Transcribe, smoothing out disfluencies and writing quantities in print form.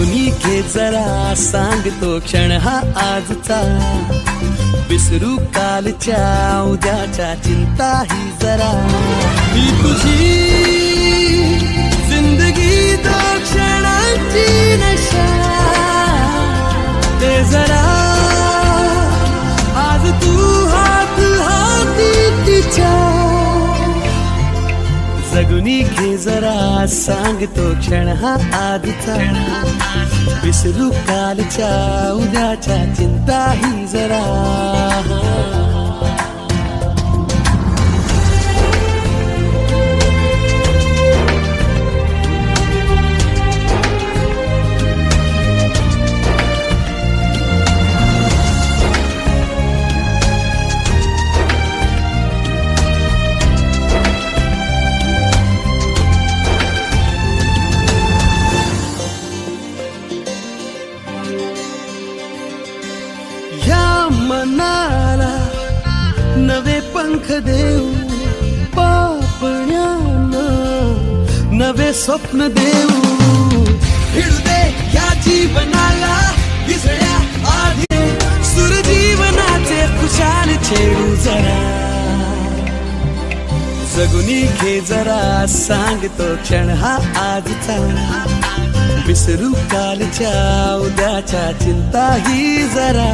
जगून घे जरा, सांगतो क्षण हा आजचा, विसरू कालच्या उद्याच्या चिंता ही जरा. ही तुझी जिंदगी दो क्षणांची नशा, ते जरा आज तू हात हाती तिच्या. जगून घे जरा, सांगतो क्षण हा आजचा, विसरू कालच्या उद्याच्या चिंता ही जरा. मनाला नवे पंख देऊ, पापण्यानं नवे स्वप्न देऊ. फिरू दे या जीवनाला विसळ्या आधी, सुर जीवनाचे खुशाल छेडू जरा. जगून घे जरा, सांगतो क्षण हा आजचा, विसरू कालच्या उद्याच्या चिंता ही जरा.